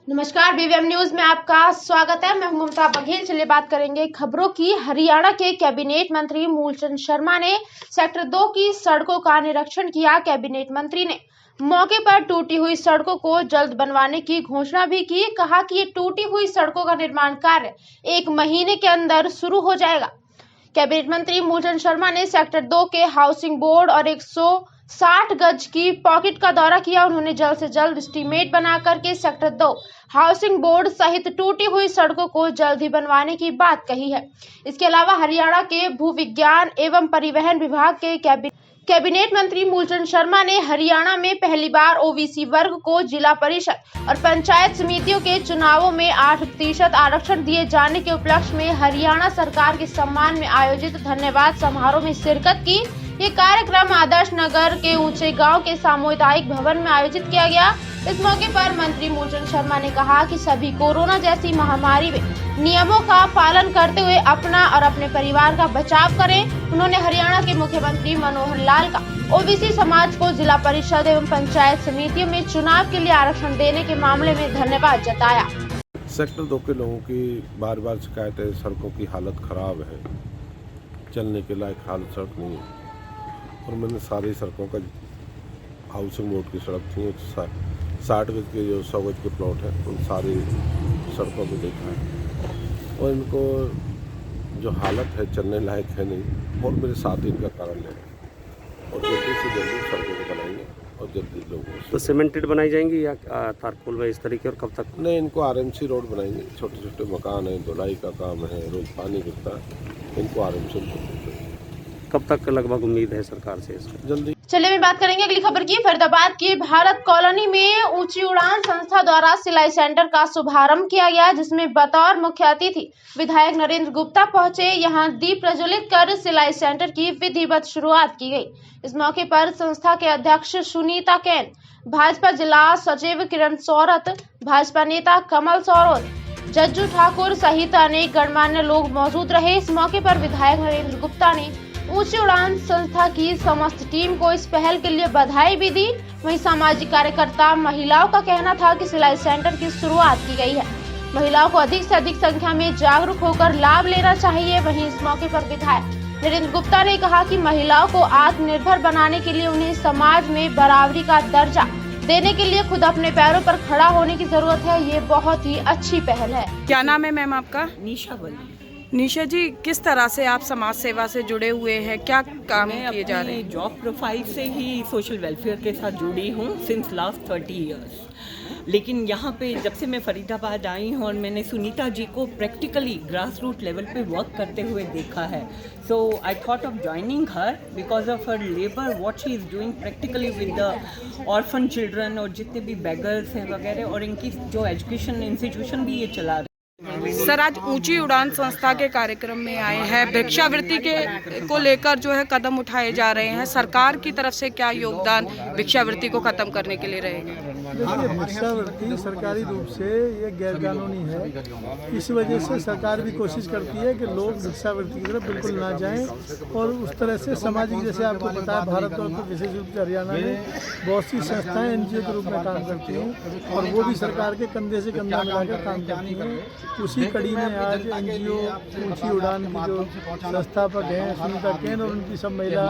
नमस्कार, BVM news में आपका स्वागत है। मैं हूं ममता बघेल। चलिए बात करेंगे खबरों की। हरियाणा के कैबिनेट मंत्री मूलचंद शर्मा ने सेक्टर 2 की सड़कों का निरीक्षण किया। कैबिनेट मंत्री ने मौके पर टूटी हुई सड़कों को जल्द बनवाने की घोषणा भी की। कहा कि ये टूटी हुई सड़कों का निर्माण कार्य 1 महीने के अंदर शुरू हो जाएगा। कैबिनेट मंत्री मूलचंद शर्मा ने सेक्टर 2 के हाउसिंग बोर्ड और 160 गज की पॉकेट का दौरा किया। उन्होंने जल्द से जल्द एस्टीमेट बनाकर के सेक्टर 2 हाउसिंग बोर्ड सहित टूटी हुई सड़कों को जल्द ही बनवाने की बात कही है। इसके अलावा हरियाणा के भूविज्ञान एवं परिवहन विभाग के कैबिनेट मंत्री मूलचंद शर्मा ने हरियाणा में पहली बार ओबीसी वर्ग को जिला परिषद और पंचायत समितियों के चुनावों में 8% आरक्षण दिए जाने के उपलक्ष्य में हरियाणा सरकार के सम्मान में आयोजित धन्यवाद समारोह में शिरकत की। ये कार्यक्रम आदर्श नगर के ऊंचे गांव के सामुदायिक भवन में आयोजित किया गया। इस मौके पर मंत्री मूलचंद शर्मा ने कहा कि सभी कोरोना जैसी महामारी में नियमों का पालन करते हुए अपना और अपने परिवार का बचाव करें। उन्होंने हरियाणा के मुख्यमंत्री मनोहर लाल का ओबीसी समाज को जिला परिषद एवं पंचायत समितियों में चुनाव के लिए आरक्षण देने के मामले में धन्यवाद जताया। सेक्टर 2 के लोगों की बार बार शिकायत है, सड़कों की हालत खराब है, चलने के लायक हालत सड़क नहीं है। और मैंने सारी सड़कों का हाउसिंग बोर्ड की सड़क थी 60 गज के जो 100 गज के प्लॉट है उन सारी सड़कों को देखा है और इनको जो हालत है चलने लायक है नहीं और मेरे साथ इनका कारण है और जल्दी से जल्दी सड़कों को बनाएंगे और जल्दी लोगों तो सीमेंटेड बनाई जाएंगी या तारकोल में इस तरीके और कब तक? नहीं, इनको आरएमसी रोड बनाएंगे। छोटे छोटे मकान है, धुलाई का काम है, रोज पानी गिरता है, इनको आरएमसी कब तक लगभग उम्मीद है सरकार से इसमें? जल्दी। चलिए भी बात करेंगे अगली खबर की। फरीदाबाद की भारत कॉलोनी में ऊंची उड़ान संस्था द्वारा सिलाई सेंटर का शुभारंभ किया गया, जिसमें बतौर मुख्य अतिथि विधायक नरेंद्र गुप्ता पहुंचे। यहां दीप प्रज्वलित कर सिलाई सेंटर की विधिवत शुरुआत की गई। इस मौके पर संस्था के अध्यक्ष सुनीता कैन, भाजपा जिला सचिव किरण सौरत, भाजपा नेता कमल सौरत, जज्जू ठाकुर सहित अनेक गणमान्य लोग मौजूद रहे। इस मौके पर विधायक नरेंद्र गुप्ता ने ऊंची उड़ान संस्था की समस्त टीम को इस पहल के लिए बधाई भी दी। वहीं सामाजिक कार्यकर्ता महिलाओं का कहना था कि सिलाई सेंटर की शुरुआत की गई है, महिलाओं को अधिक से अधिक संख्या में जागरूक होकर लाभ लेना चाहिए। वहीं इस मौके पर विधायक नरेंद्र गुप्ता ने कहा कि महिलाओं को आत्मनिर्भर बनाने के लिए उन्हें समाज में बराबरी का दर्जा देने के लिए खुद अपने पैरों पर खड़ा होने की जरूरत है। ये बहुत ही अच्छी पहल है। क्या नाम है मैम आपका? निशा बोली। निशा जी, किस तरह से आप समाज सेवा से जुड़े हुए हैं, क्या काम किए जा रहे हैं? जॉब प्रोफाइल से ही सोशल वेलफेयर के साथ जुड़ी हूँ सिंस लास्ट 30 इयर्स। लेकिन यहाँ पे जब से मैं फरीदाबाद आई हूँ और मैंने सुनीता जी को प्रैक्टिकली ग्रास रूट लेवल पे वर्क करते हुए देखा है, so I thought of joining her because of her labour, what she is doing practically with the orphan children और जितने भी बेगर्स हैं वगैरह, और इनकी जो एजुकेशन इंस्टीट्यूशन भी ये चला रहे। सर, आज ऊंची उड़ान संस्था के कार्यक्रम में आए हैं, भिक्षावृत्ति को लेकर जो है कदम उठाए जा रहे हैं। सरकार की तरफ से क्या योगदान भिक्षावृत्ति को खत्म करने के लिए रहेगा? देखिए, भिक्षावृत्ति सरकारी रूप से ये गैर कानूनी है। इस वजह से सरकार भी कोशिश करती है कि लोग भिक्षावृत्ति की तरफ बिल्कुल ना जाएं और उस तरह से सामाजिक, जैसे आपको पता है भारत और विशेष रूप से हरियाणा में बहुत सी संस्थाएं एनजीओ के रूप में काम करती हैं और वो भी सरकार के कंधे से कंधा मिलाकर काम करती हैं। उसी कड़ी में आज एनजीओ ऊंची उड़ान की जो संस्थापक हैं सुनीता कैन और उनकी सब महिला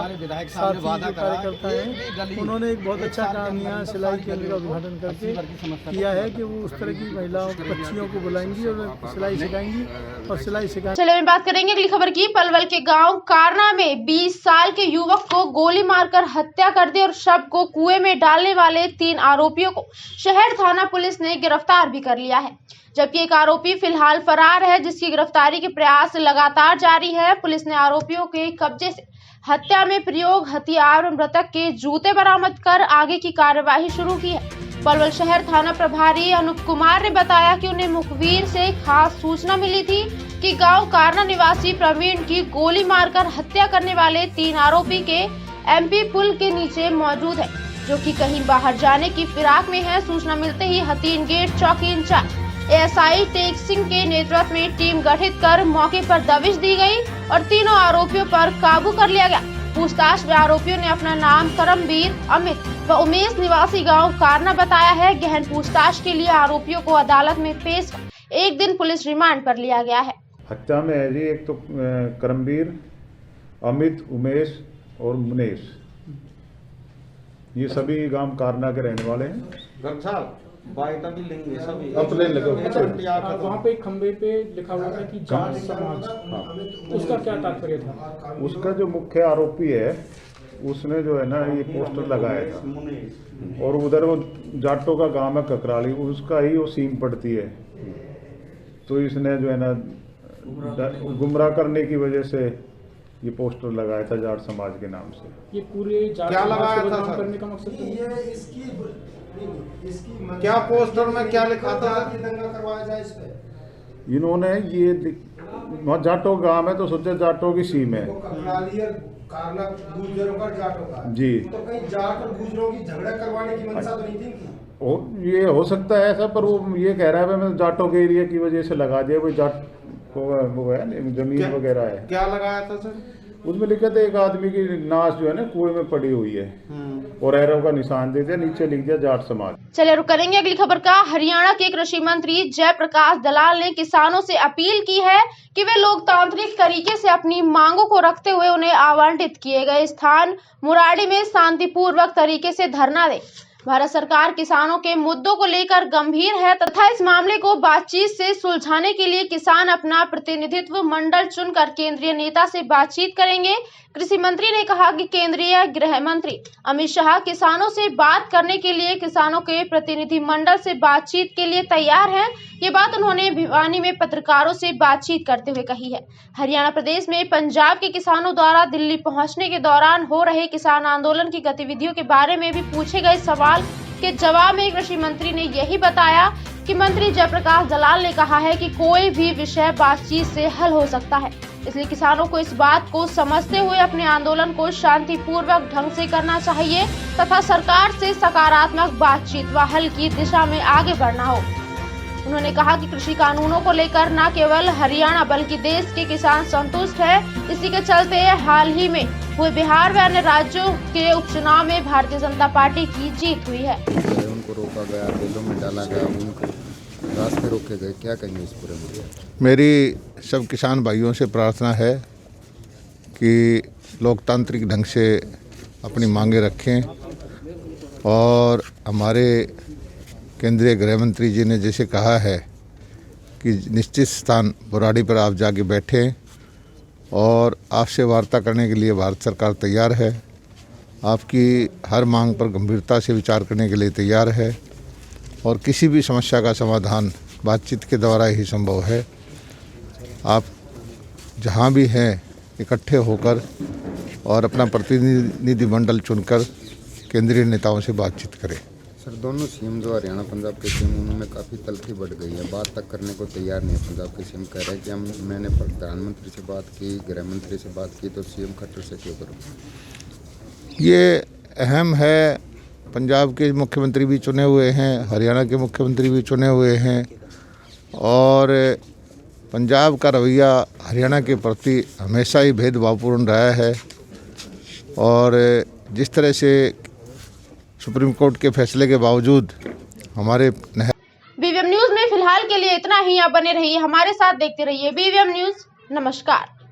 साथी जो कार्यकर्ता हैं, उन्होंने एक बहुत अच्छा काम यहाँ सिलाई केंद्र का उद्घाटन करके किया है कि वो उस तरह की महिलाओं बच्चियों को बुलाएंगी और सिलाई सिखाएंगी और सिलाई सिखाएंगी। चलिए बात करेंगे अगली खबर की। पलवल के गांव कारना में 20 साल के युवक को गोली मारकर हत्या कर दी और शव को कुएं में डालने वाले 3 आरोपियों को शहर थाना पुलिस ने गिरफ्तार भी कर लिया है, जबकि एक आरोपी फिलहाल फरार है, जिसकी गिरफ्तारी के प्रयास लगातार जारी है। पुलिस ने आरोपियों के कब्जे से हत्या में प्रयोग हथियार और मृतक के जूते बरामद कर आगे की कार्यवाही शुरू की है। पलवल शहर थाना प्रभारी अनूप कुमार ने बताया कि उन्हें मुखबिर से खास सूचना मिली थी कि गांव कारना निवासी प्रवीण की गोली मारकर हत्या करने वाले 3 आरोपी के एमपी पुल के नीचे मौजूद है, जो कि कहीं बाहर जाने की फिराक में है। सूचना मिलते ही हथीन गेट चौकी इंचार्ज एएसआई टेक सिंह के नेतृत्व में टीम गठित कर मौके पर दबिश दी गई और तीनों आरोपियों पर काबू कर लिया गया। पूछताछ में आरोपियों ने अपना नाम करमवीर, अमित व उमेश निवासी गांव कारना बताया है। गहन पूछताछ के लिए आरोपियों को अदालत में पेश कर 1 दिन पुलिस रिमांड पर लिया गया है। हत्या में है जी एक तो करमवीर, अमित, उमेश और मुनेश, ये सभी गांव कारना के रहने वाले हैं। अपने लगे वहाँ पे खंबे पे लिखा हुआ था कि जाट समाज, उसका क्या तात्पर्य था? उसका जो मुख्य आरोपी है उसने जो है ना ये पोस्टर लगाया था, और उधर वो जाटों का गांव है ककराली, उसका ही वो सीम पड़ती है, तो इसने जो है ना गुमराह करने की वजह से ये पोस्टर लगाया था जाट समाज के नाम से। ये पूरे जाट क्या लगाया था समाज करने का मकसद क्या पोस्टर में क्या लिखा था? दंगा करवाया जाए इस पे। इन्होंने ये जाटों का गांव है तो सोचा जाटों की सीम है गुर्जरों का, जाटों का जी, तो कहीं जाट और गुर्जरों की झगड़ा करवाने की मंशा तो नहीं थी इनकी? ये हो सकता है ऐसा, पर वो ये कह रहा है मैं जाटों के एरिया की वजह से लगा दिया, कोई जाट वो है जमीन वगैरह है। क्या लगाया था सर? उसमें लिखा था एक आदमी की नाश जो है ना कुएं में पड़ी हुई है, और एरो का निशान दे दिया, नीचे लिख दिया जाट समाज। चलिए रुक करेंगे अगली खबर का। हरियाणा के कृषि मंत्री जयप्रकाश दलाल ने किसानों से अपील की है कि वे लोकतांत्रिक तरीके से अपनी मांगों को रखते हुए उन्हें आवंटित किए गए स्थान मुराड़ी में शांतिपूर्वक तरीके से धरना दें। भारत सरकार किसानों के मुद्दों को लेकर गंभीर है तथा इस मामले को बातचीत से सुलझाने के लिए किसान अपना प्रतिनिधित्व मंडल चुनकर केंद्रीय नेता से बातचीत करेंगे। कृषि मंत्री ने कहा कि केंद्रीय गृह मंत्री अमित शाह किसानों से बात करने के लिए किसानों के प्रतिनिधि मंडल से बातचीत के लिए तैयार हैं। ये बात उन्होंने भिवानी में पत्रकारों से बातचीत करते हुए कही है। हरियाणा प्रदेश में पंजाब के किसानों द्वारा दिल्ली पहुंचने के दौरान हो रहे किसान आंदोलन की गतिविधियों के बारे में भी पूछे गए सवाल के जवाब में कृषि मंत्री ने यही बताया कि मंत्री जयप्रकाश दलाल ने कहा है कि कोई भी विषय बातचीत से हल हो सकता है, इसलिए किसानों को इस बात को समझते हुए अपने आंदोलन को शांतिपूर्वक ढंग से करना चाहिए तथा सरकार से सकारात्मक बातचीत व हल की दिशा में आगे बढ़ना हो। उन्होंने कहा कि कृषि कानूनों को लेकर न केवल हरियाणा बल्कि देश के किसान संतुष्ट है। इसी के चलते हाल ही में हुए बिहार व अन्य राज्यों के उपचुनाव में भारतीय जनता पार्टी की जीत हुई है। उनको रोका गया, जेलों में डाला गया, उनको रास्ते रोके गए, क्या कहेंगे इस पूरे मुद्दे? मेरी सब किसान भाइयों से प्रार्थना है कि लोकतांत्रिक ढंग से अपनी मांगे रखें, और हमारे केंद्रीय गृह मंत्री जी ने जैसे कहा है कि निश्चित स्थान बुराड़ी पर आप जाके बैठें, और आपसे वार्ता करने के लिए भारत सरकार तैयार है। आपकी हर मांग पर गंभीरता से विचार करने के लिए तैयार है, और किसी भी समस्या का समाधान बातचीत के द्वारा ही संभव है। आप जहां भी हैं इकट्ठे होकर और अपना प्रतिनिधि मंडल चुनकर केंद्रीय नेताओं से बातचीत करें। सर, दोनों सीएम जो हरियाणा पंजाब के सीएम, उनमें काफ़ी तलखी बढ़ गई है, बात तक करने को तैयार नहीं है। पंजाब के सीएम कह रहे हैं कि मैंने प्रधानमंत्री से बात की, गृह मंत्री से बात की, तो सीएम खट्टर से क्यों करूँ? ये अहम है। पंजाब के मुख्यमंत्री भी चुने हुए हैं, हरियाणा के मुख्यमंत्री भी चुने हुए हैं, और पंजाब का रवैया हरियाणा के प्रति हमेशा ही भेदभावपूर्ण रहा है। और जिस तरह से सुप्रीम कोर्ट के फैसले के बावजूद हमारे बीवीएम न्यूज में फिलहाल के लिए इतना ही। आप बने रहिए हमारे साथ, देखते रहिए बीवीएम न्यूज। नमस्कार।